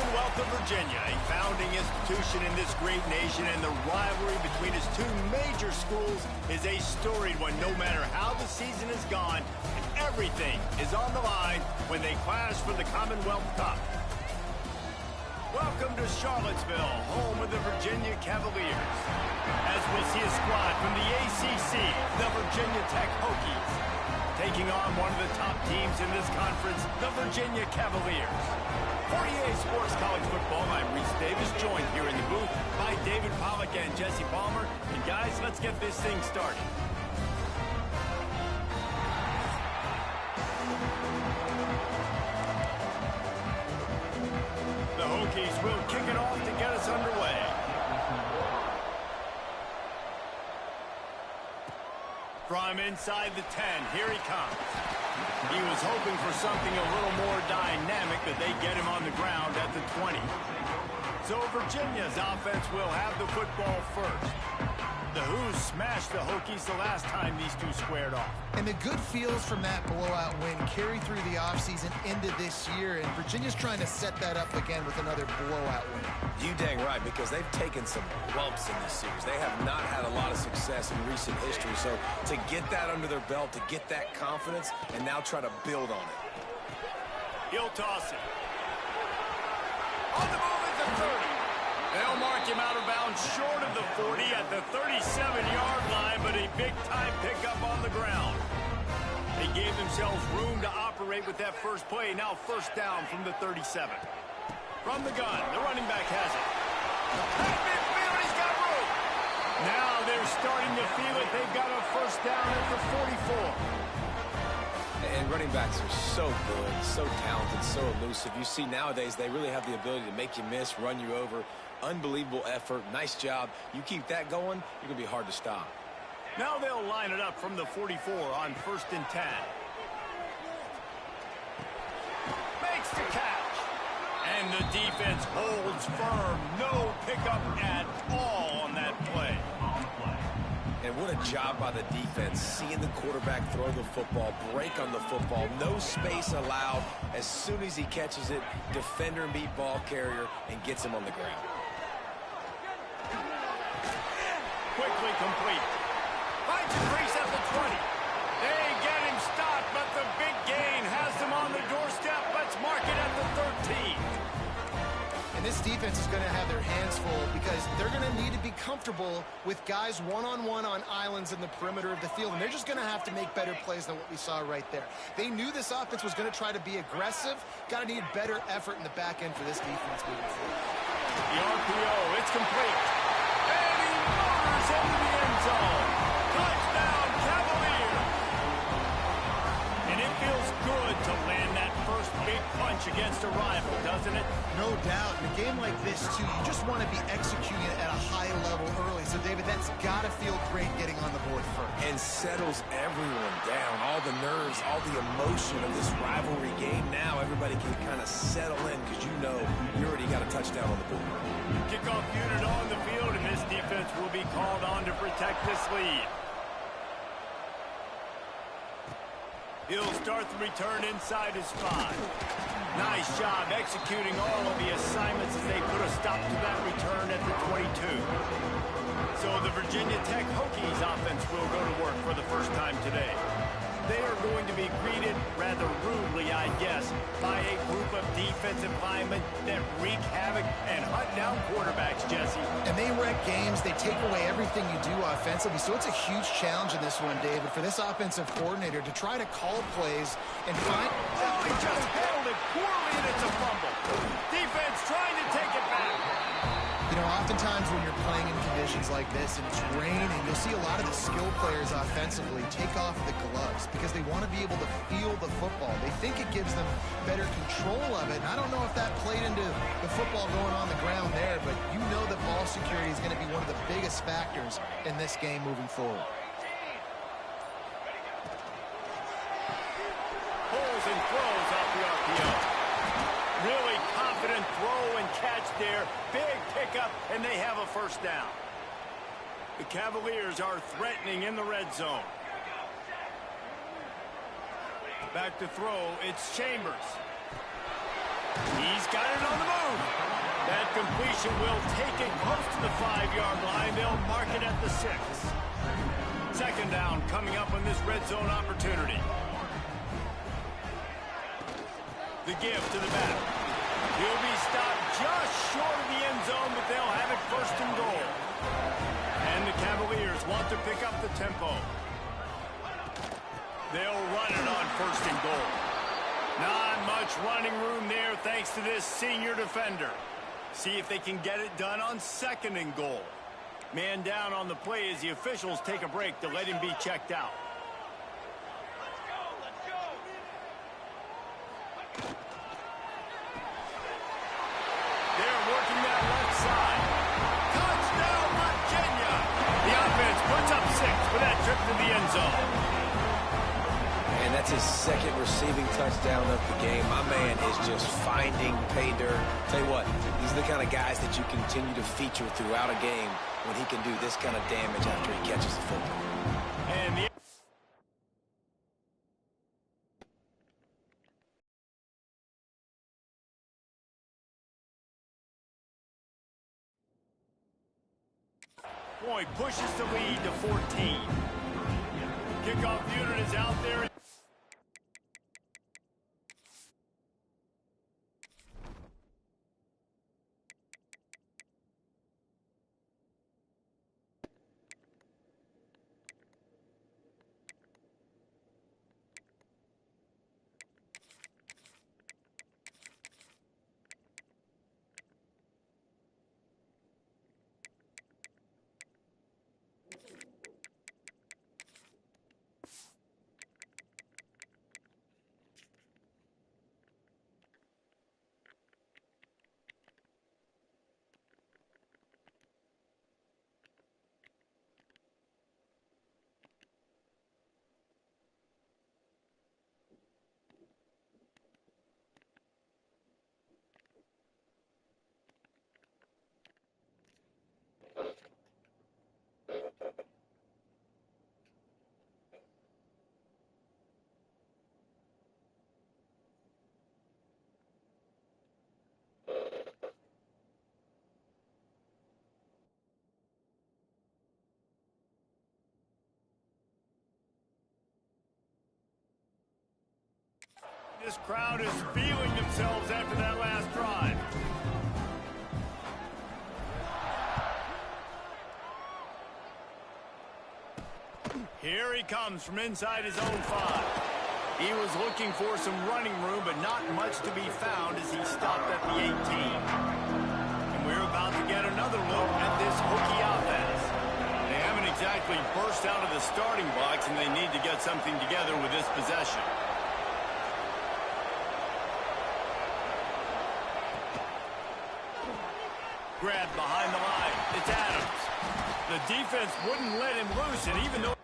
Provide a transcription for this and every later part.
Commonwealth of Virginia, a founding institution in this great nation, and the rivalry between its two major schools is a storied one, no matter how the season has gone, and everything is on the line when they clash for the Commonwealth Cup. Welcome to Charlottesville, home of the Virginia Cavaliers, as we'll see a squad from the ACC, the Virginia Tech Hokies, taking on one of the top teams in this conference, the Virginia Cavaliers. For EA Sports College Football, I'm Reese Davis, joined here in the booth by David Pollack and Jesse Palmer. And guys, let's get this thing started. The Hokies will kick it off to get us underway. From inside the 10, here he comes. He was hoping for something a little more dynamic, but they get him on the ground at the 20. So Virginia's offense will have the football first. The Hoos smashed the Hokies the last time these two squared off. And the good feels from that blowout win carry through the offseason into this year, and Virginia's trying to set that up again with another blowout win. You dang right, because they've taken some lumps in this series. They have not had a lot of success in recent history, so to get that under their belt, to get that confidence, and now try to build on it. He'll toss it. On the move at the 30. They'll mark him out of bounds short of the 40 at the 37-yard line, but a big-time pickup on the ground. They gave themselves room to operate with that first play. Now first down from the 37. From the gun, the running back has it. At midfield, he's got room. Now they're starting to feel it. They've got a first down at the 44. And running backs are so good, so talented, so elusive. You see nowadays they really have the ability to make you miss, run you over. Unbelievable effort. Nice job. You keep that going, you're going to be hard to stop. Now they'll line it up from the 44 on 1st and 10. Makes the catch. And the defense holds firm. No pickup at all on that play. And what a job by the defense, seeing the quarterback throw the football, break on the football, no space allowed. As soon as he catches it, defender meet ball carrier and gets him on the ground. Quickly complete. Finds a crease at the 20. They get him stopped, but the big gain has them on the doorstep. Let's mark it at the 13. And this defense is going to have their hands full because they're going to need to be comfortable with guys one-on-one on islands in the perimeter of the field. And they're just going to have to make better plays than what we saw right there. They knew this offense was going to try to be aggressive. Got to need better effort in the back end for this defense moving forward. The RPO, it's complete. And he motors into the end zone. Touchdown, Cavaliers. And it feels good to land that first big punch against a rival, doesn't it? No doubt. In a game like this, too, you just want to be executing it at a high level early. So, David, that's got to feel great getting on the board first. And settles everyone down. All the nerves, all the emotion of this rivalry game. Now everybody can kind of settle in because you know you already got a touchdown on the board. Kickoff unit on the field, and this defense will be called on to protect this lead. He'll start the return inside his 5. Nice job executing all of the assignments as they put a stop to that return at the 22. So the Virginia Tech Hokies offense will go to work for the first time today. They are going to be greeted rather rudely, I guess, by a group of defensive linemen that wreak havoc and hunt down quarterbacks, Jesse. And they wreck games. They take away everything you do offensively. So it's a huge challenge in this one, David, for this offensive coordinator to try to call plays and find... Oh, he just handled it poorly, and it's a fumble. Defense trying to take it back. You know, oftentimes when you're playing in conditions like this and it's raining, you'll see a lot of the skill players offensively take off the gloves because they want to be able to feel the football. They think it gives them better control of it. And I don't know if that played into the football going on the ground there, but you know that ball security is going to be one of the biggest factors in this game moving forward. Pulls and throws off the RPO. Really confident throw and catch there. Big pickup, and they have a first down. The Cavaliers are threatening in the red zone. Back to throw, it's Chambers. He's got it on the move. That completion will take it close to the 5-yard line. They'll mark it at the 6. Second down coming up on this red zone opportunity. The give to the back. He'll be stopped just short of the end zone, but they'll have it first and goal. And the Cavaliers want to pick up the tempo. They'll run it on first and goal. Not much running room there thanks to this senior defender. See if they can get it done on second and goal. Man down on the play as the officials take a break to let him be checked out. They're working that left side. Touchdown, Virginia! The offense puts up 6 for that trip to the end zone. And that's his second receiving touchdown of the game. My man is just finding pay dirt. Tell you what, these are the kind of guys that you continue to feature throughout a game when he can do this kind of damage after he catches the football. And the point pushes the lead to 14. Kickoff unit is out there. This crowd is feeling themselves after that last drive. Here he comes from inside his own 5. He was looking for some running room, but not much to be found as he stopped at the 18. And we're about to get another look at this Hokie offense. They haven't exactly burst out of the starting box, and they need to get something together with this possession. Grabbed behind the line. It's Adams. The defense wouldn't let him loose, and even though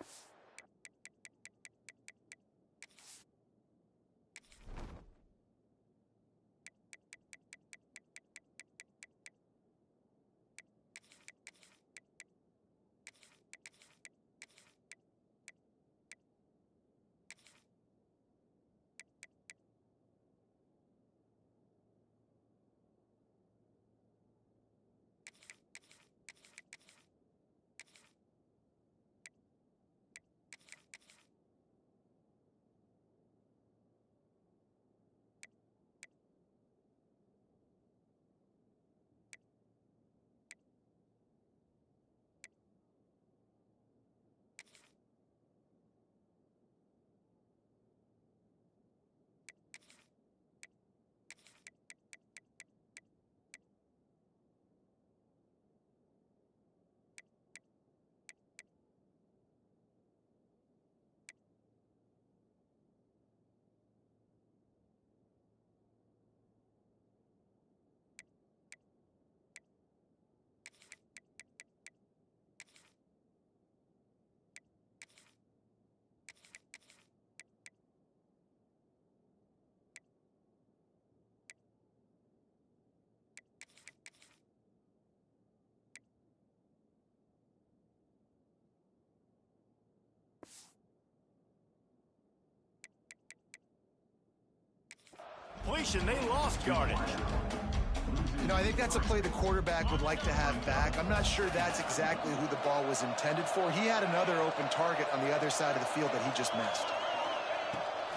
completion, they lost yardage. You know, I think that's a play the quarterback would like to have back. I'm not sure that's exactly who the ball was intended for. He had another open target on the other side of the field that he just missed.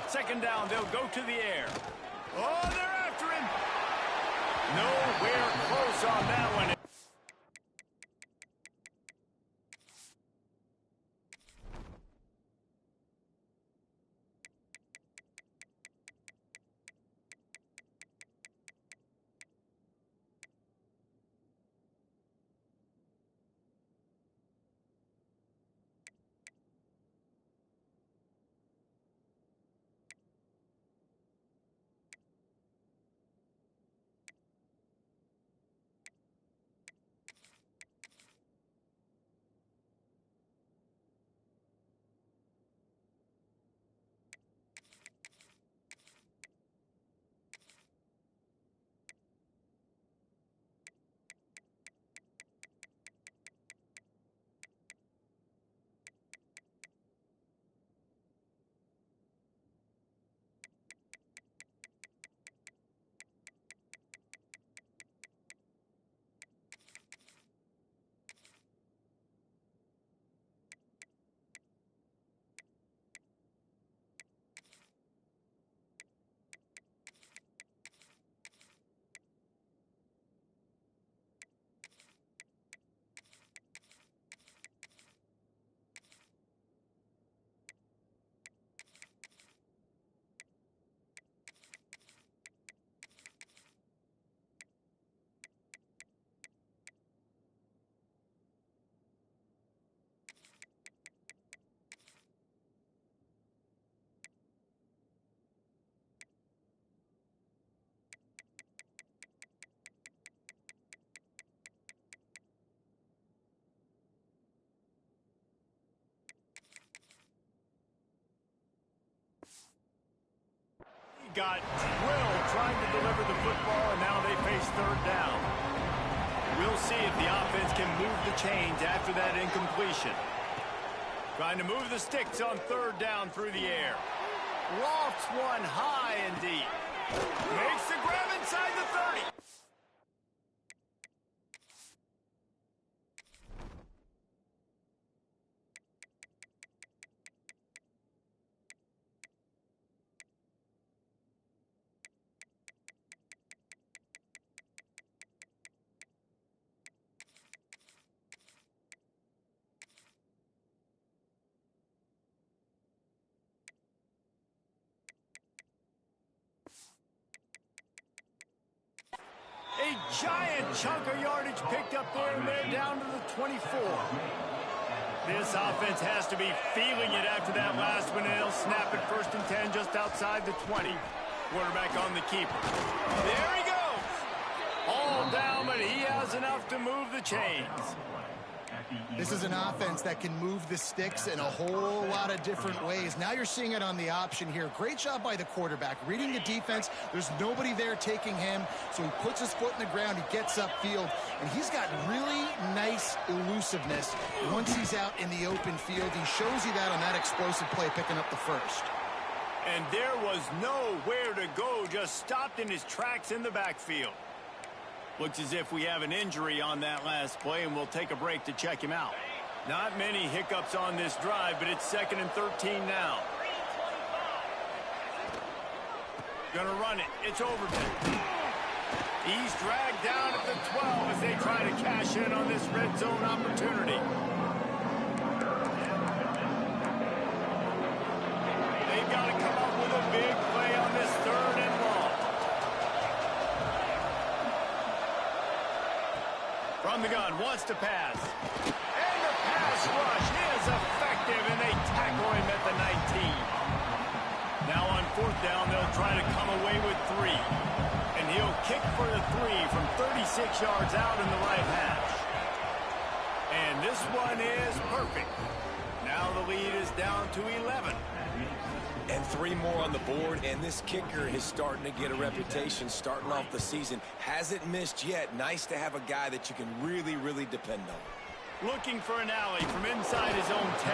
Second down, they'll go to the air. Oh, they're after him. Nowhere close on that one. Got drilled trying to deliver the football, and now they face third down. We'll see if the offense can move the chains after that incompletion. Trying to move the sticks on third down through the air. Lofts one high and deep. Makes the grab inside the 30. A giant chunk of yardage picked up there, and they're down to the 24. This offense has to be feeling it after that last one, and they'll snap it 1st and 10 just outside the 20. Quarterback on the keeper. There he goes. All down, but he has enough to move the chains. This is an offense that can move the sticks in a whole lot of different ways. Now you're seeing it on the option here. Great job by the quarterback. Reading the defense, there's nobody there taking him, so he puts his foot in the ground, he gets upfield, and he's got really nice elusiveness once he's out in the open field. He shows you that on that explosive play, picking up the first. And there was nowhere to go, just stopped in his tracks in the backfield. Looks as if we have an injury on that last play, and we'll take a break to check him out. Not many hiccups on this drive, but it's 2nd and 13 now. Gonna run it. It's Overton. He's dragged down at the 12 as they try to cash in on this red zone opportunity. They've got to come up with a big play on this 3rd and long. From the gun, wants to pass. And the pass rush is effective, and they tackle him at the 19. Now on 4th down, they'll try to come away with 3. And he'll kick for the 3 from 36 yards out in the right hash. And this one is perfect. Now the lead is down to 11. And 3 more on the board, and this kicker is starting to get a reputation starting off the season. Hasn't missed yet. Nice to have a guy that you can really, really depend on. Looking for an alley from inside his own 10.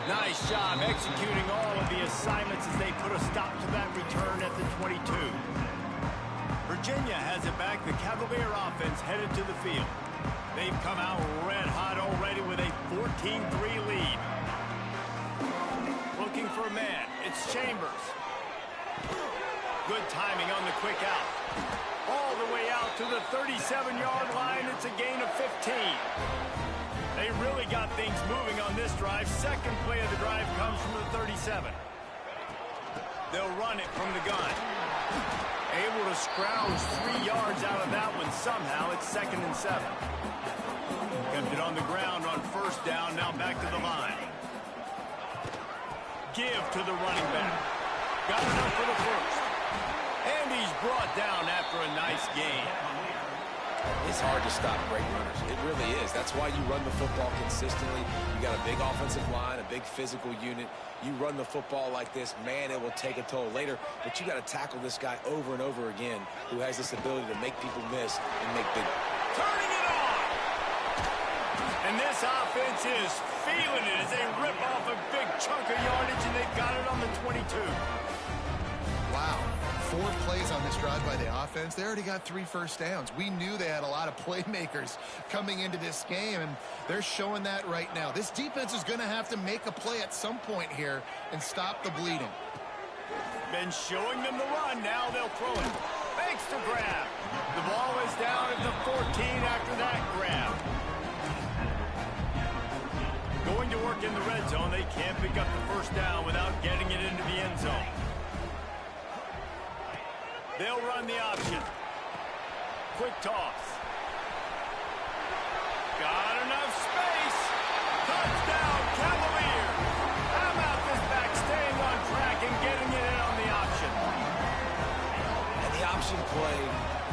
Nice job executing all of the assignments as they put a stop to that return at the 22. Virginia has it back. The Cavalier offense headed to the field. They've come out red hot already with a 14-3 lead. Looking for a man. It's Chambers. Good timing on the quick out. All the way out to the 37-yard line. It's a gain of 15. They really got things moving on this drive. Second play of the drive comes from the 37. They'll run it from the gun. Able to scrounge 3 yards out of that one somehow. It's 2nd and 7. Kept it on the ground on first down. Now back to the line. Give to the running back. Got enough for the first. And he's brought down after a nice gain. It's hard to stop great runners. It really is. That's why you run the football consistently. You got a big offensive line, a big physical unit. You run the football like this, man, it will take a toll later. But you got to tackle this guy over and over again who has this ability to make people miss and make big. Turning it on! And this offense is feeling it as they rip off a big chunk of yardage, and they've got it on the 22. Wow. 4 plays on this drive by the offense. They already got 3 first downs. We knew they had a lot of playmakers coming into this game, and they're showing that right now. This defense is going to have to make a play at some point here and stop the bleeding. Been showing them the run. Now they'll throw it. Makes the grab. The ball is down at the 14 after that grab. Going to work in the red zone. They can't pick up the first down without getting it into the end zone. They'll run the option. Quick toss. Got enough space. Touchdown, Cavaliers. How about this back staying on track and getting it in on the option? And the option play,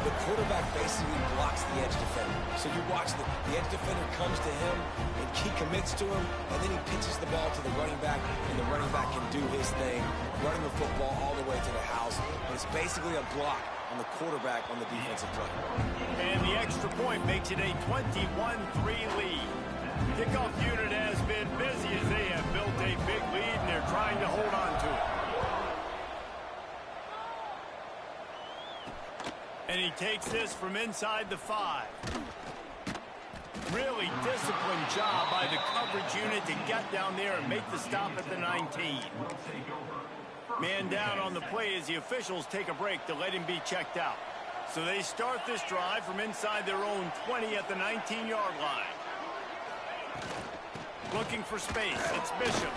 the quarterback basically blocks the edge defender. So you watch the edge defender comes to him, and he commits to him, and then he pitches the ball to the running back, and the running back can do his thing, running the football all the way to the house. And it's basically a block on the quarterback on the defensive play. And the extra point makes it a 21-3 lead. Kickoff unit has been busy as they have built a big lead, and they're trying to hold on to it. And he takes this from inside the 5. Really disciplined job by the coverage unit to get down there and make the stop at the 19. Man down on the play as the officials take a break to let him be checked out. So they start this drive from inside their own 20 at the 19-yard line. Looking for space. It's Bishop.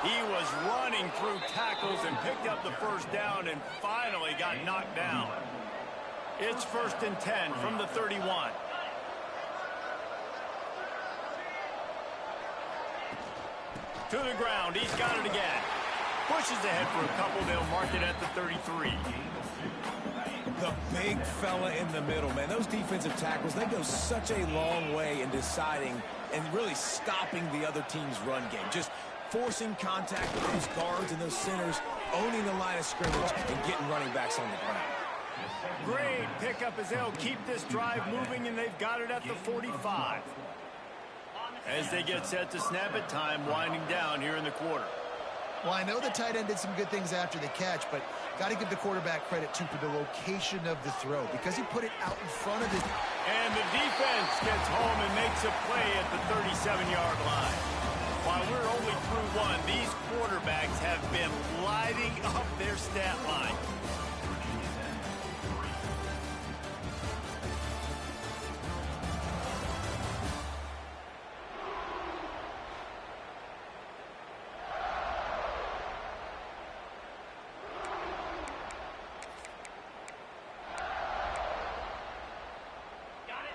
He was running through tackles and picked up the first down and finally got knocked down. It's 1st and 10 from the 31. To the ground. He's got it again. Pushes ahead for a couple. They'll mark it at the 33. The big fella in the middle, man. Those defensive tackles, they go such a long way in deciding and really stopping the other team's run game. Just forcing contact with those guards and those centers, owning the line of scrimmage, and getting running backs on the ground. Great pickup as they'll keep this drive moving, and they've got it at the 45. As they get set to snap it, time winding down here in the quarter. Well, I know the tight end did some good things after the catch, but got to give the quarterback credit, too, for the location of the throw because he put it out in front of his... And the defense gets home and makes a play at the 37-yard line. While we're only through one, these quarterbacks have been lighting up their stat line.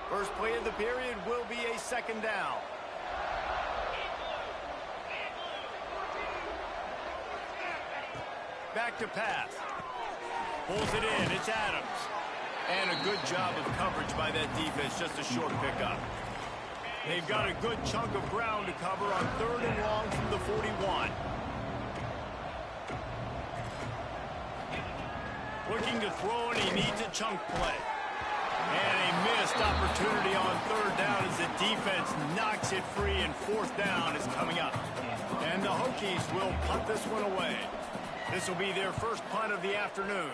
First play of the period will be a 2nd down. Back to pass. Pulls it in. It's Adams. And a good job of coverage by that defense. Just a short pickup. They've got a good chunk of ground to cover on 3rd and long from the 41. Looking to throw, and he needs a chunk play. And a missed opportunity on 3rd down as the defense knocks it free, and 4th down is coming up. And the Hokies will punt this one away. This will be their first punt of the afternoon.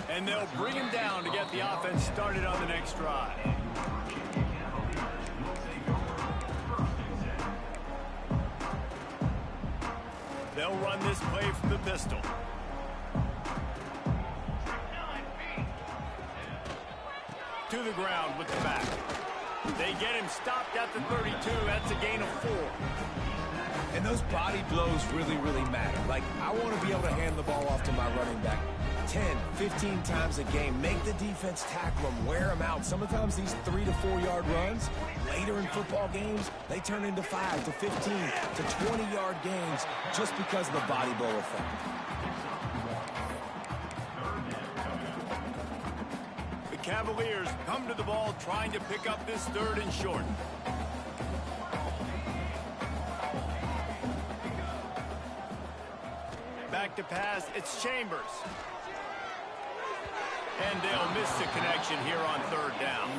And they'll bring him down to get the offense started on the next drive. They'll run this play from the pistol. To the ground with the back. They get him stopped at the 32. That's a gain of 4. And those body blows really, really matter. Like, I want to be able to hand the ball off to my running back 10, 15 times a game. Make the defense tackle them, wear them out. Sometimes these 3 to 4 yard runs, later in football games, they turn into 5 to 15 to 20 yard gains just because of the body blow effect. The Cavaliers come to the ball trying to pick up this 3rd and short. Back to pass, it's Chambers. And they'll miss the connection here on 3rd down.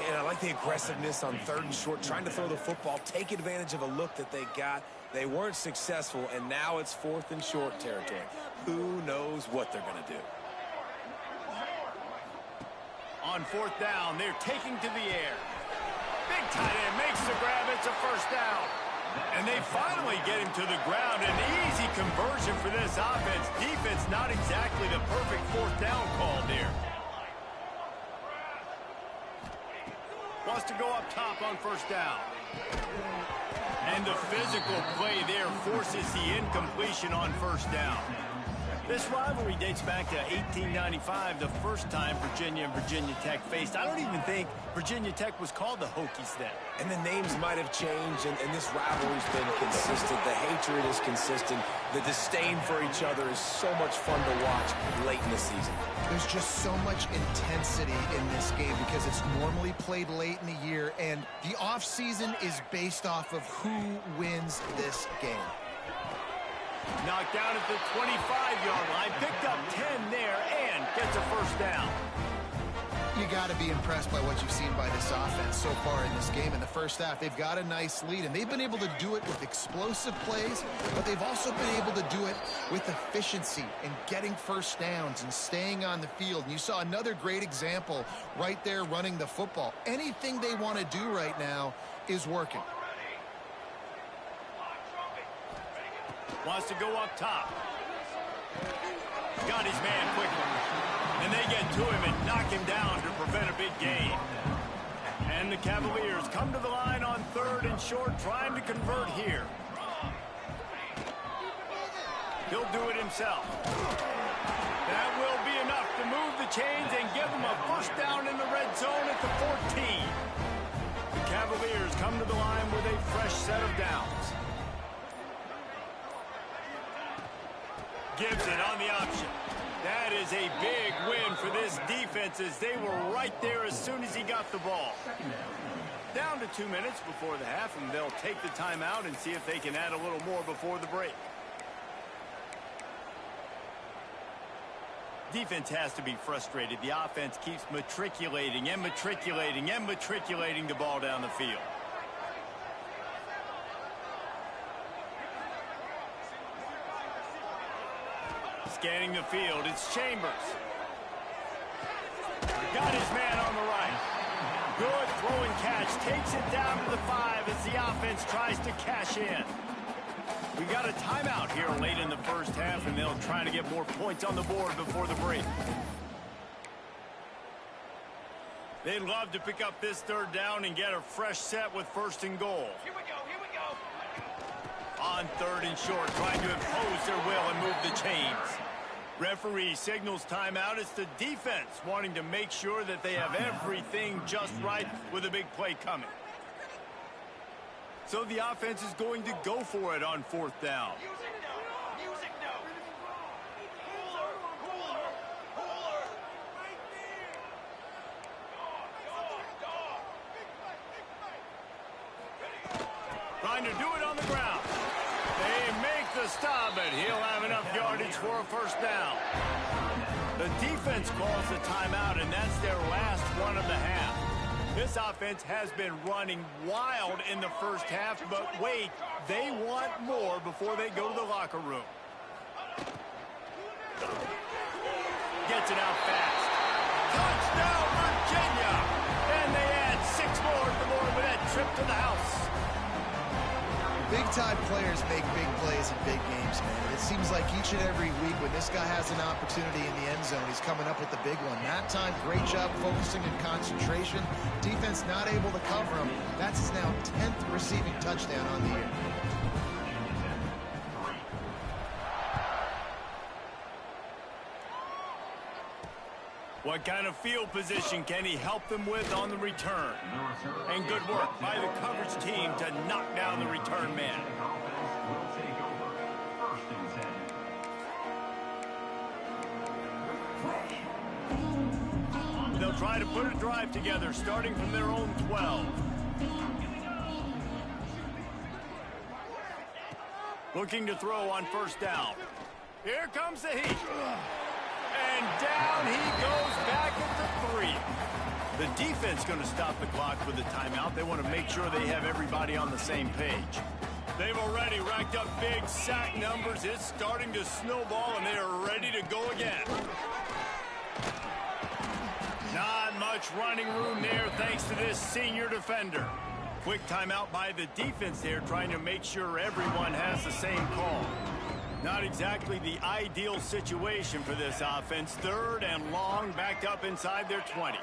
And I like the aggressiveness on 3rd and short, trying to throw the football, take advantage of a look that they got. They weren't successful, and now it's 4th and short territory. Who knows what they're going to do? On 4th down, they're taking to the air. Big tight end makes the grab. It's a 1st down. And they finally get him to the ground. An easy conversion for this offense. Defense not exactly the perfect 4th down call there. Wants to go up top on 1st down. And the physical play there forces the incompletion on 1st down. This rivalry dates back to 1895, the first time Virginia and Virginia Tech faced. I don't even think Virginia Tech was called the Hokies then. And the names might have changed, and this rivalry's been consistent. The hatred is consistent. The disdain for each other is so much fun to watch late in the season. There's just so much intensity in this game because it's normally played late in the year, and the offseason is based off of who wins this game. Knocked down at the 25-yard line, picked up 10 there, and gets a 1st down. You got to be impressed by what you've seen by this offense so far in this game. In the first half, they've got a nice lead, and they've been able to do it with explosive plays, but they've also been able to do it with efficiency and getting 1st downs and staying on the field. And you saw another great example right there running the football. Anything they want to do right now is working. Wants to go up top. Got his man quickly. And they get to him and knock him down to prevent a big gain. And the Cavaliers come to the line on 3rd and short, trying to convert here. He'll do it himself. That will be enough to move the chains and give them a 1st down in the red zone at the 14. The Cavaliers come to the line with a fresh set of downs. Gives it on the option. That is a big win for this defense as they were right there as soon as he got the ball. Down to 2 minutes before the half, and they'll take the timeout and see if they can add a little more before the break. Defense has to be frustrated. The offense keeps matriculating and matriculating and matriculating the ball down the field. Scanning the field, it's Chambers. Got his man on the right. Good throw and catch. Takes it down to the 5 as the offense tries to cash in. We got a timeout here late in the first half, and they'll try to get more points on the board before the break. They'd love to pick up this 3rd down and get a fresh set with 1st and goal. Here we go. On 3rd and short, trying to impose their will and move the chains. Referee signals timeout. It's the defense wanting to make sure that they have everything just right with a big play coming. So the offense is going to go for it on 4th down. Music no. Cooler. Trying to do it on the ground. They make the stop, but he'll have enough yardage for a 1st down. The defense calls the timeout, and that's their last one of the half. This offense has been running wild in the first half, but wait, they want more before they go to the locker room. Gets it out fast. Touchdown, Virginia! And they add 6 more to the board with that trip to the house. Big-time players make big plays in big games, man. It seems like each and every week when this guy has an opportunity in the end zone, he's coming up with the big one. That time, great job focusing and concentration. Defense not able to cover him. That's his now 10th receiving touchdown on the year. What kind of field position can he help them with on the return? And good work by the coverage team to knock down the return man. They'll try to put a drive together starting from their own 12. Looking to throw on first down. Here comes the heat. And down he goes back at the 3. The defense going to stop the clock with the timeout. They want to make sure they have everybody on the same page. They've already racked up big sack numbers. It's starting to snowball, and they are ready to go again. Not much running room there thanks to this senior defender. Quick timeout by the defense there, trying to make sure everyone has the same call. Not exactly the ideal situation for this offense. 3rd and long, backed up inside their 20.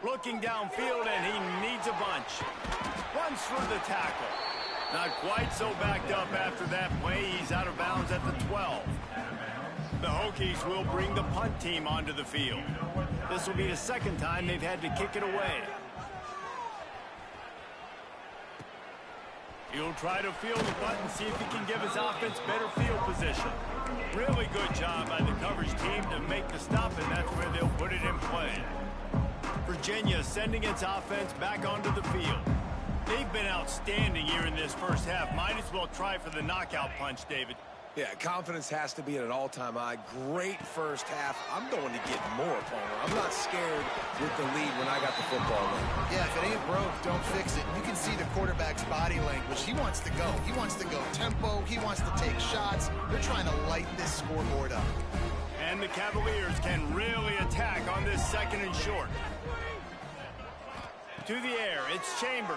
Looking downfield, and he needs a bunch. Runs through the tackle. Not quite so backed up after that play. He's out of bounds at the 12. The Hokies will bring the punt team onto the field. This will be the 2nd time they've had to kick it away. He'll try to field the punt and see if he can give his offense better field position. Really good job by the coverage team to make the stop, and that's where they'll put it in play. Virginia sending its offense back onto the field. They've been outstanding here in this first half. Might as well try for the knockout punch, David. Yeah, confidence has to be at an all-time high. Great first half. I'm going to get more, Palmer. I'm not scared with the lead when I got the football in. Yeah, if it ain't broke, don't fix it. You can see the quarterback's body language. He wants to go. He wants to go tempo. He wants to take shots. They're trying to light this scoreboard up. And the Cavaliers can really attack on this 2nd and short. To the air, it's Chambers.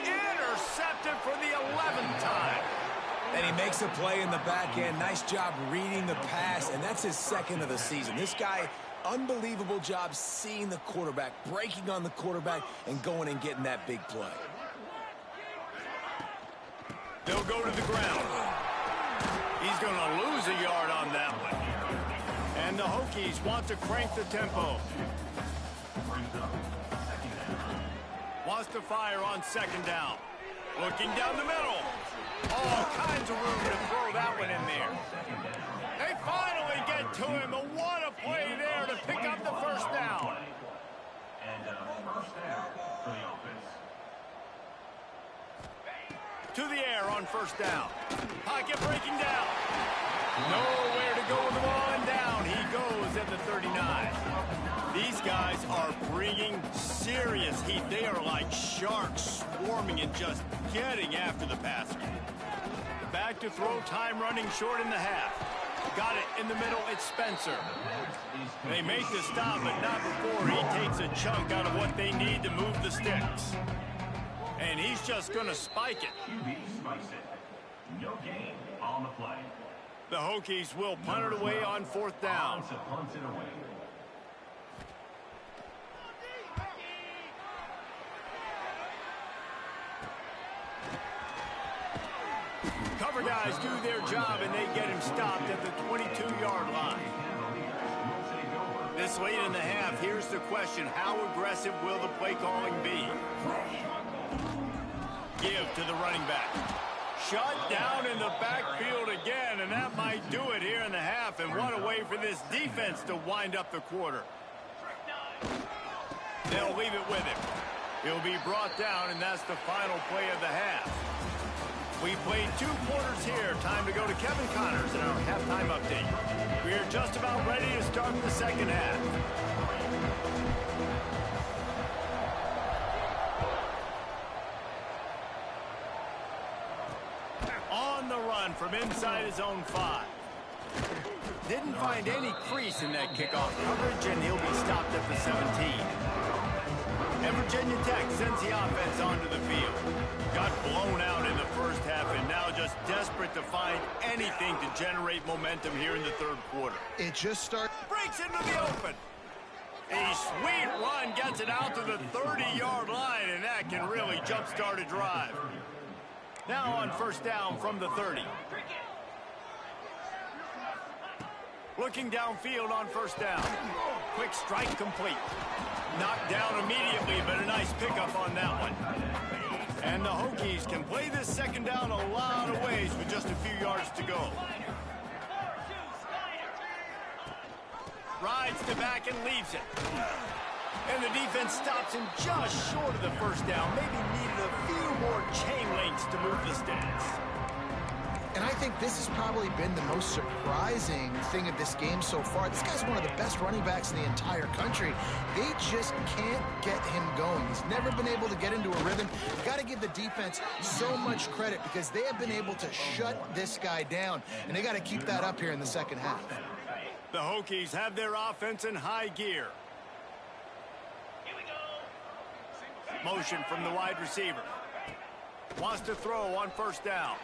Intercepted for the 11th time. And he makes a play in the back end. Nice job reading the pass, and that's his 2nd of the season. This guy, unbelievable job seeing the quarterback, breaking on the quarterback, and going and getting that big play. They'll go to the ground. He's going to lose a yard on that one. And the Hokies want to crank the tempo. Wants to fire on 2nd down. Looking down the middle. All kinds of room to throw that one in there. They finally get to him. But what a play there to pick up the first down. To the air on first down. Pocket breaking down. Nowhere to go with the ball, and down he goes at the 39. These guys are bringing serious heat. They are like sharks swarming and just getting after the passer. Back to throw, time running short in the half. Got it in the middle, it's Spencer. They make the stop, but not before he takes a chunk out of what they need to move the sticks. And he's just going to spike it. No gain on the play. The Hokies will punt it away on 4th down. Cover guys do their job, and they get him stopped at the 22-yard line. This late in the half, here's the question. How aggressive will the play calling be? Give to the running back. Shut down in the backfield again, and that might do it here in the half. And what a way for this defense to wind up the quarter. They'll leave it with him. He'll be brought down, and that's the final play of the half. We played 2 quarters here. Time to go to Kevin Connors in our halftime update. We are just about ready to start the second half. On the run from inside his own 5. Didn't find any crease in that kickoff coverage, and he'll be stopped at the 17. And Virginia Tech sends the offense onto the field. Got blown out in the first half and now just desperate to find anything to generate momentum here in the third quarter. It just started. Breaks into the open. A sweet run gets it out to the 30-yard line, and that can really jumpstart a drive. Now on first down from the 30. Looking downfield on first down. Quick strike complete. Knocked down immediately, but a nice pickup on that one. And the Hokies can play this second down a lot of ways with just a few yards to go. Rides to back and leaves it. And the defense stops him just short of the first down. Maybe needed a few more chain links to move the stats. And I think this has probably been the most surprising thing of this game so far. This guy's one of the best running backs in the entire country. They just can't get him going. He's never been able to get into a rhythm. You've got to give the defense so much credit because they have been able to shut this guy down. And they got to keep that up here in the second half. The Hokies have their offense in high gear. Motion from the wide receiver. Wants to throw on first down.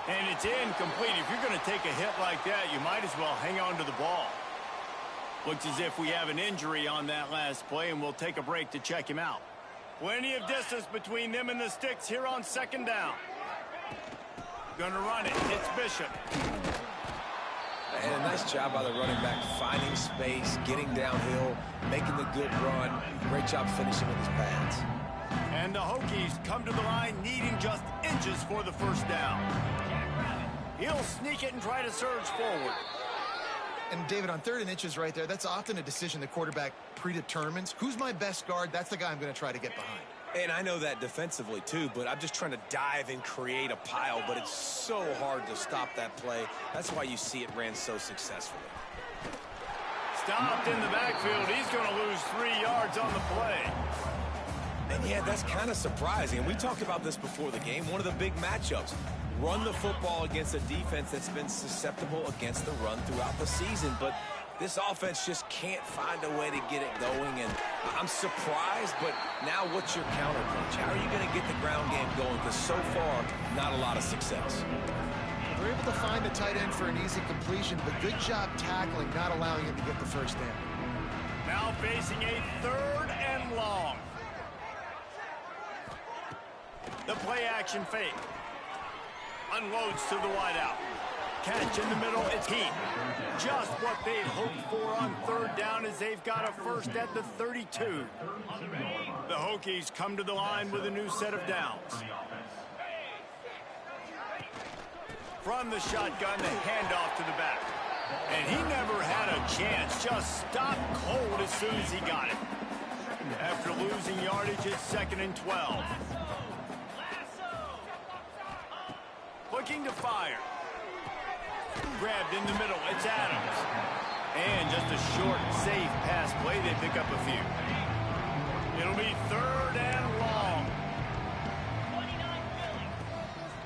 And it's incomplete. If you're going to take a hit like that, you might as well hang on to the ball. Looks as if we have an injury on that last play, and we'll take a break to check him out. Plenty of distance between them and the sticks here on second down. Going to run it. It's Bishop. And a nice job by the running back, finding space, getting downhill, making the good run. Great job finishing with his pads. And the Hokies come to the line needing just inches for the first down. He'll sneak it and try to surge forward. And David, on 3rd and inches right there, that's often a decision the quarterback predetermines. Who's my best guard? That's the guy I'm going to try to get behind. And I know that defensively too, but I'm just trying to dive and create a pile, but it's so hard to stop that play. That's why you see it ran so successfully. Stopped in the backfield. He's going to lose 3 yards on the play. And yeah, that's kind of surprising. And we talked about this before the game. One of the big matchups. Run the football against a defense that's been susceptible against the run throughout the season. But this offense just can't find a way to get it going. And I'm surprised, but now what's your counterpunch? How are you going to get the ground game going? Because so far, not a lot of success. They're able to find the tight end for an easy completion, but good job tackling, not allowing him to get the first down. Now facing a 3rd and long. The play action fake. Unloads to the wideout. Catch in the middle, it's Heat. Just what they'd hoped for on 3rd down as they've got a first at the 32. The Hokies come to the line with a new set of downs. From the shotgun, the handoff to the back. And he never had a chance, just stopped cold as soon as he got it. After losing yardage, it's 2nd and 12. Looking to fire. Grabbed in the middle. It's Adams. And just a short, safe pass play. They pick up a few. It'll be 3rd and long.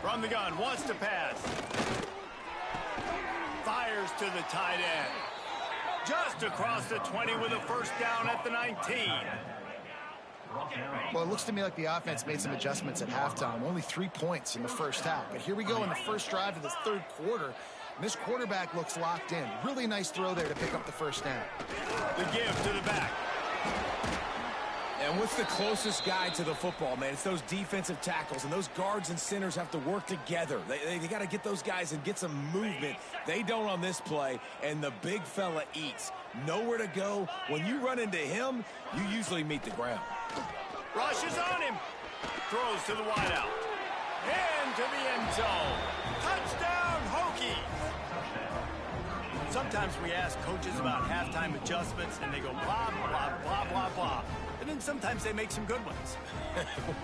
From the gun. Wants to pass. Fires to the tight end. Just across the 20 with a first down at the 19. Well, it looks to me like the offense made some adjustments at halftime. Only 3 points in the first half. But here we go in the first drive of this 3rd quarter. And this quarterback looks locked in. Really nice throw there to pick up the first down. The give to the back. And what's the closest guy to the football, man? It's those defensive tackles, and those guards and centers have to work together. They got to get those guys and get some movement. They don't on this play, and the big fella eats. Nowhere to go. When you run into him, you usually meet the ground. Rushes on him. Throws to the wideout. Into the end zone. Touchdown, Hokies. Sometimes we ask coaches about halftime adjustments, and they go blah, blah, blah, blah, blah. And then sometimes they make some good ones.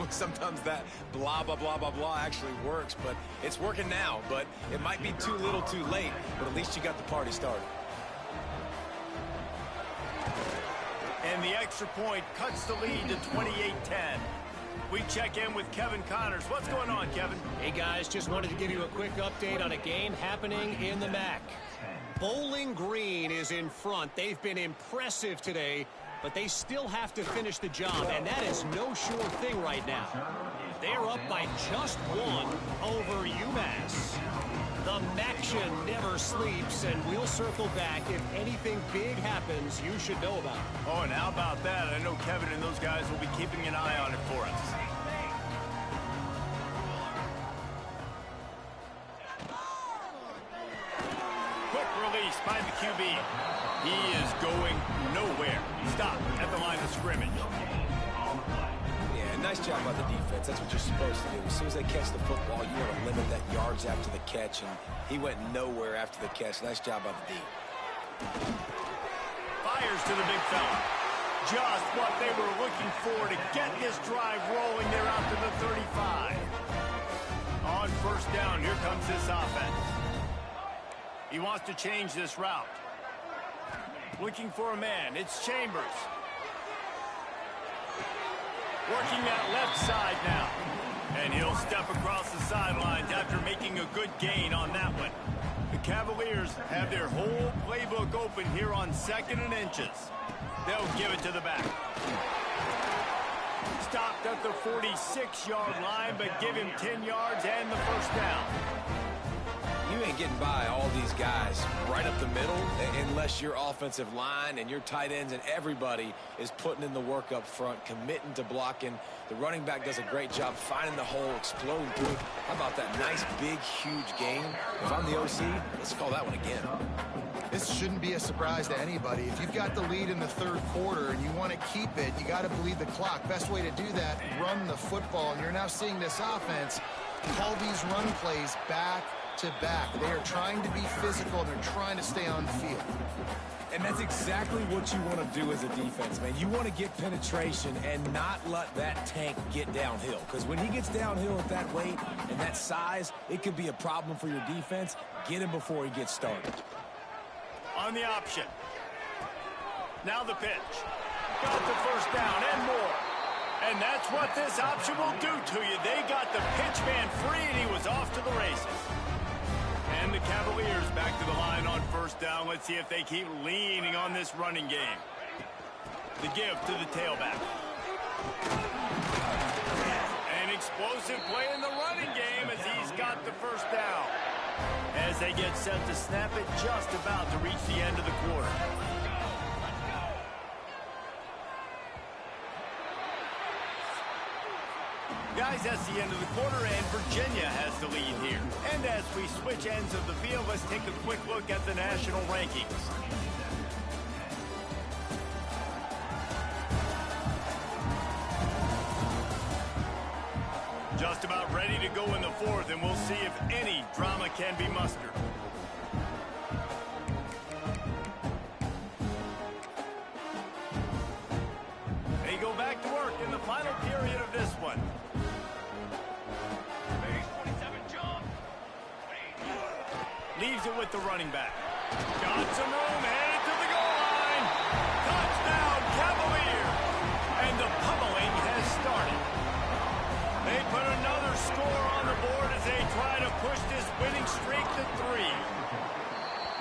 Sometimes that blah, blah, blah, blah, blah actually works, but it's working now. But it might be too little too late, but at least you got the party started. And the extra point cuts the lead to 28-10. We check in with Kevin Connors. What's going on, Kevin? Hey, guys, just wanted to give you a quick update on a game happening in the MAC. Bowling Green is in front. They've been impressive today, but they still have to finish the job, and that is no sure thing right now. They're up by just one over UMass. The MACtion never sleeps, and we'll circle back if anything big happens you should know about. Oh, and how about that? I know Kevin and those guys will be keeping an eye on it for us. Quick release by the QB. He is going nowhere. Stop at the line of scrimmage. Yeah, nice job by the defense. That's what you're supposed to do. As soon as they catch the football, you want to limit that yards after the catch, and he went nowhere after the catch. Nice job by the D. Fires to the big fella. Just what they were looking for to get this drive rolling there out to the 35. On first down, here comes this offense. He wants to change this route. Looking for a man. It's Chambers. Working that left side now. And he'll step across the sidelines after making a good gain on that one. The Cavaliers have their whole playbook open here on 2nd and inches. They'll give it to the back. Stopped at the 46-yard line, but give him 10 yards and the first down. You ain't getting by all these guys right up the middle unless your offensive line and your tight ends and everybody is putting in the work up front, committing to blocking. The running back does a great job finding the hole, exploding through it. How about that nice, big, huge gain? If I'm the OC, let's call that one again. This shouldn't be a surprise to anybody. If you've got the lead in the third quarter and you want to keep it, you got to bleed the clock. Best way to do that, run the football. And you're now seeing this offense call these run plays back to back. They are trying to be physical, and they're trying to stay on the field. And that's exactly what you want to do as a defense, man. You want to get penetration and not let that tank get downhill. Because when he gets downhill at that weight and that size, it could be a problem for your defense. Get him before he gets started. On the option. Now the pitch. Got the first down and more. And that's what this option will do to you. They got the pitch man free, and he was off to the races. And the Cavaliers back to the line on first down. Let's see if they keep leaning on this running game. The give to the tailback. An explosive play in the running game as he's got the first down. As they get set to snap it, just about to reach the end of the quarter. Guys, that's the end of the quarter, and Virginia has the lead here. And as we switch ends of the field, let's take a quick look at the national rankings. Just about ready to go in the fourth, and we'll see if any drama can be mustered. They go back to work in the final period of this one. Leaves it with the running back. Got some room, headed to the goal line. Touchdown, Cavaliers. And the pummeling has started. They put another score on the board as they try to push this winning streak to 3.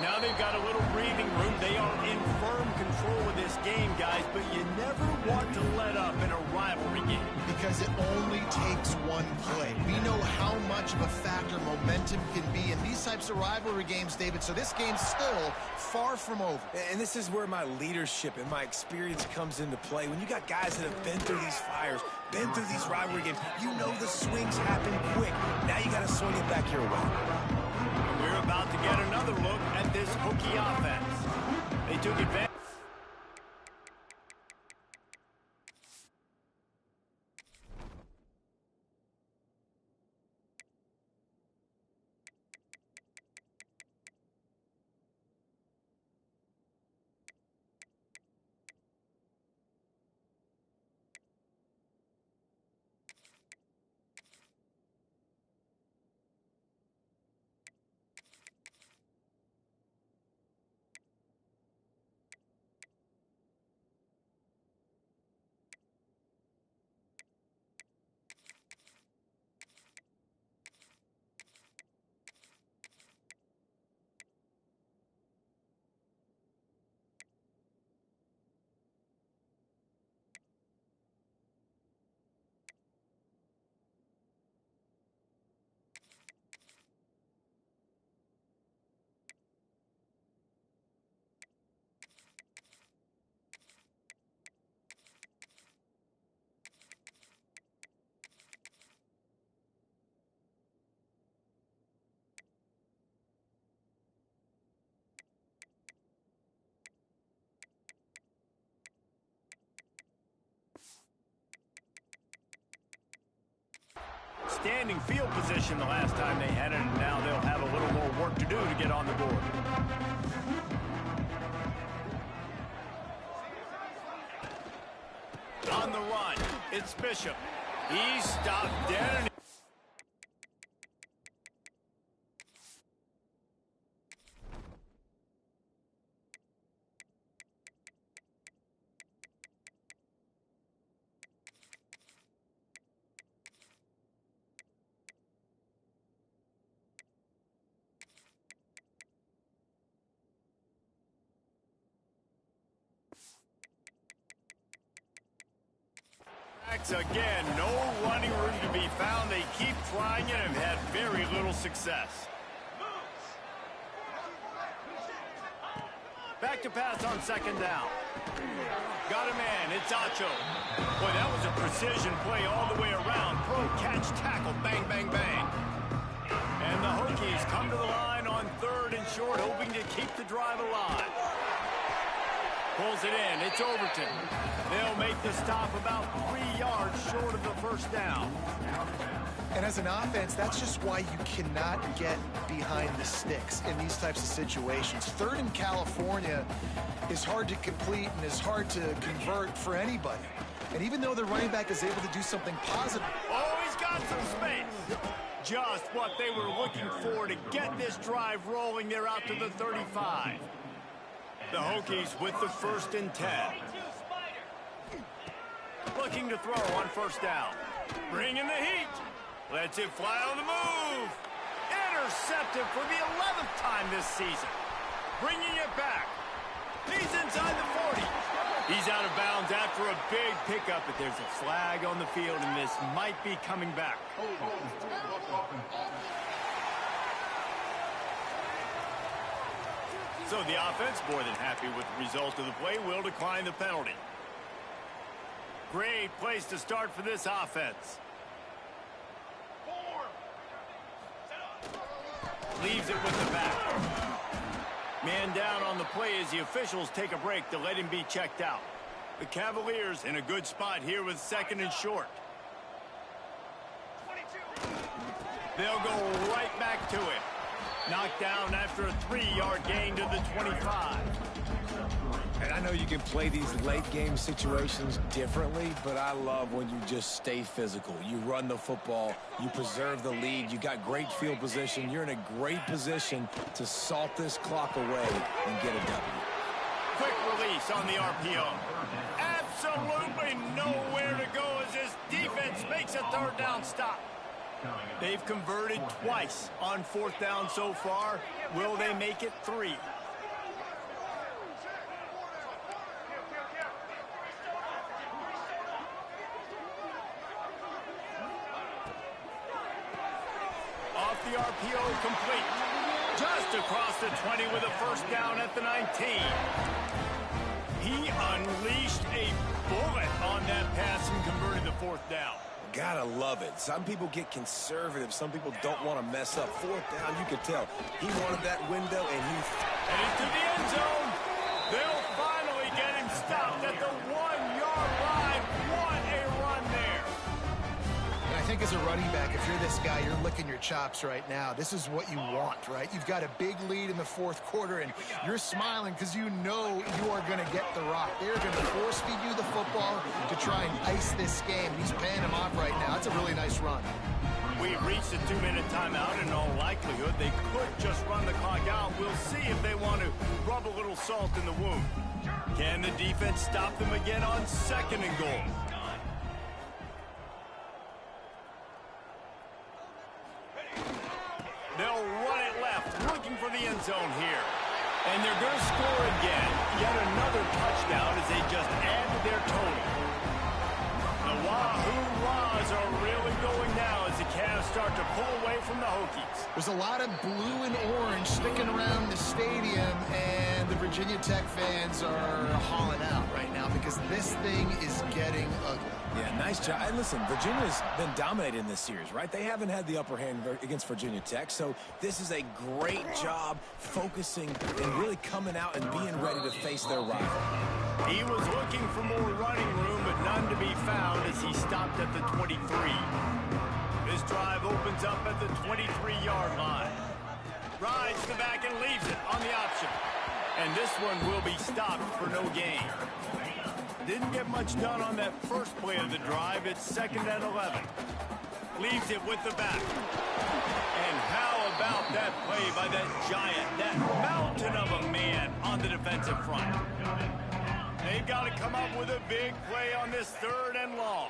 Now they've got a little breathing room. They are in firm control of this game, guys, but you never want to let up in a rivalry game. Because it only takes one play. We know how much of a factor momentum can be in these types of rivalry games, David, so this game's still far from over. And this is where my leadership and my experience comes into play. When you got guys that have been through these fires, been through these rivalry games, you know the swings happen quick. Now you got to swing it back your way. We're about to get another look at this Hokie offense. They took advantage. outstanding field position the last time they had it, and now they'll have a little more work to do to get on the board. On the run, it's Bishop. He's stopped dead. And again, no running room to be found. They keep trying it and have had very little success. Back to pass on second down. Got a man. It's Acho. Boy, that was a precision play all the way around. Throw, catch, tackle, bang, bang, bang. And the Hokies come to the line on 3rd and short, hoping to keep the drive alive. Pulls it in. It's Overton. They'll make the stop about 3 yards short of the first down. And as an offense, that's just why you cannot get behind the sticks in these types of situations. 3rd in California is hard to complete and is hard to convert for anybody. And even though the running back is able to do something positive. Oh, he's got some space. Just what they were looking for to get this drive rolling. They're out to the 35. The Hokies with the 1st and 10. Looking to throw on 1st down. Bringing the heat. Lets it fly on the move. Intercepted for the 11th time this season. Bringing it back. He's inside the 40. He's out of bounds after a big pickup, but there's a flag on the field, and this might be coming back. So the offense, more than happy with the result of the play, will decline the penalty. Great place to start for this offense. Leaves it with the back. Man down on the play as the officials take a break to let him be checked out. The Cavaliers in a good spot here with 2nd and short. They'll go right back to it. Knocked down after a 3-yard gain to the 25. And I know you can play these late game situations differently, but I love when you just stay physical. You run the football, you preserve the lead, you got great field position, you're in a great position to salt this clock away and get a W. Quick release on the RPO. Absolutely nowhere to go as this defense makes a 3rd down stop. They've converted twice on 4th down so far. Will they make it 3? Off the RPO, complete. Just across the 20 with a 1st down at the 19. He unleashed a bullet on that pass and converted the 4th down. Gotta love it. Some people get conservative. Some people don't want to mess up. 4th down, you could tell. He wanted that window, and he... Headed to the end zone. They'll finally get him stopped at the 1-yard line. What a run there. And I think as a running back, if you're this guy, you're licking your chops right now. This is what you want, right? You've got a big lead in the 4th quarter, and you're smiling because you know you are going to get the rock. They're going to force feed you the football to try and ice this game. He's paying him off right now. It's a really nice run. We've reached a 2-minute timeout. In all likelihood, they could just run the clock out. We'll see if they want to rub a little salt in the wound. Can the defense stop them again on 2nd and goal? They'll run it left, looking for the end zone here. And they're going to score again. Yet another touchdown as they just add to their total. The Wahoo Rahs are really going now as the Cavs start to pull away from the Hokies. There's a lot of blue and orange sticking around the stadium, and the Virginia Tech fans are hauling out right now because this thing is getting ugly. Yeah, nice job. And listen, Virginia's been dominated in this series, right? They haven't had the upper hand against Virginia Tech, so this is a great job focusing and really coming out and being ready to face their rival. He was looking for more running room, but none to be found as he stopped at the 23. This drive opens up at the 23-yard line. Rides the back and leaves it on the option. And this one will be stopped for no gain. Didn't get much done on that first play of the drive. It's 2nd and 11. Leaves it with the back. And how about that play by that giant, that mountain of a man on the defensive front? They've got to come up with a big play on this 3rd and long.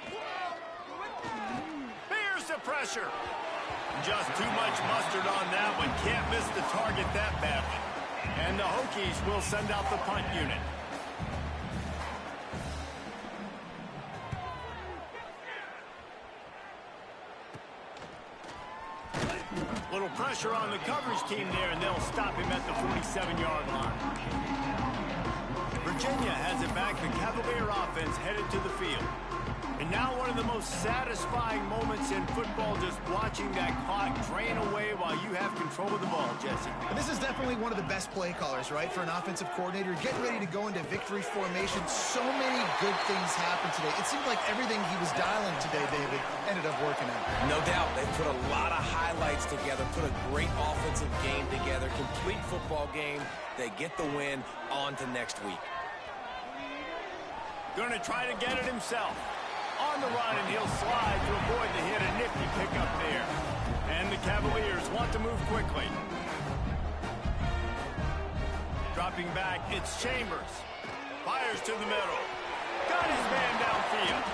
Here's the pressure. Just too much mustard on that one. Can't miss the target that badly. And the Hokies will send out the punt unit. Little pressure on the coverage team there, and they'll stop him at the 47-yard line. Virginia has it back. The Cavalier offense headed to the field. And now one of the most satisfying moments in football, just watching that clock drain away while you have control of the ball, Jesse. And this is definitely one of the best play callers, right, for an offensive coordinator. Getting ready to go into victory formation. So many good things happened today. It seemed like everything he was dialing today, David, ended up working out. No doubt. They put a lot of highlights together, put a great offensive game together, complete football game. They get the win. On to next week. Going to try to get it himself. On the run, and he'll slide to avoid the hit. A nifty pickup there. And the Cavaliers want to move quickly. Dropping back, it's Chambers. Fires to the middle. Got his man downfield.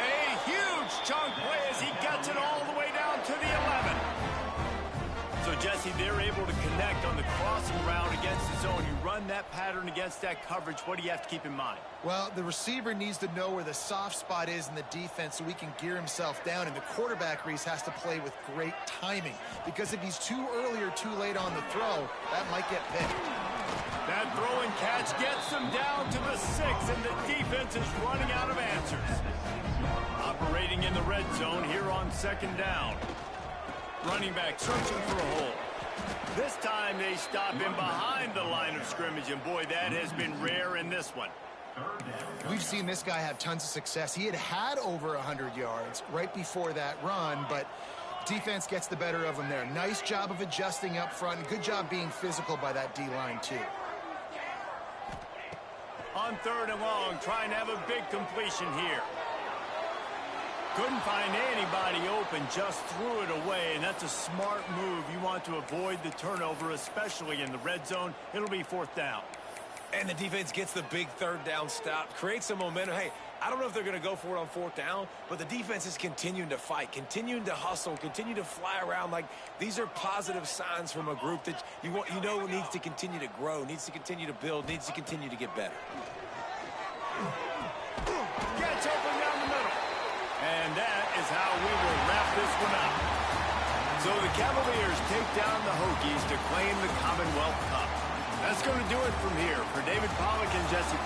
A huge chunk play as he gets it all the way down to the 11. So, Jesse, they're able to connect on the crossing route against the zone. You run that pattern against that coverage. What do you have to keep in mind? Well, the receiver needs to know where the soft spot is in the defense so he can gear himself down. And the quarterback, Reese, has to play with great timing. Because if he's too early or too late on the throw, that might get picked. That throw and catch gets them down to the 6, and the defense is running out of answers. Operating in the red zone here on 2nd down. Running back searching for a hole. This time they stop him behind the line of scrimmage, and boy, that has been rare in this one. We've seen this guy have tons of success. He had over 100 yards right before that run, but defense gets the better of him there. Nice job of adjusting up front. Good job being physical by that D-line, too. On 3rd and long, trying to have a big completion here. Couldn't find anybody open, just threw it away, and that's a smart move. You want to avoid the turnover, especially in the red zone. It'll be 4th down. And the defense gets the big 3rd down stop, creates some momentum. Hey, I don't know if they're going to go for it on 4th down, but the defense is continuing to fight, continuing to hustle, continue to fly around. Like, these are positive signs from a group that you know needs to continue to grow, needs to continue to build, needs to continue to get better. Gets open down the middle. And that is how we will wrap this one up. So the Cavaliers take down the Hokies to claim the Commonwealth Cup. That's going to do it from here. For David Pollack and Jesse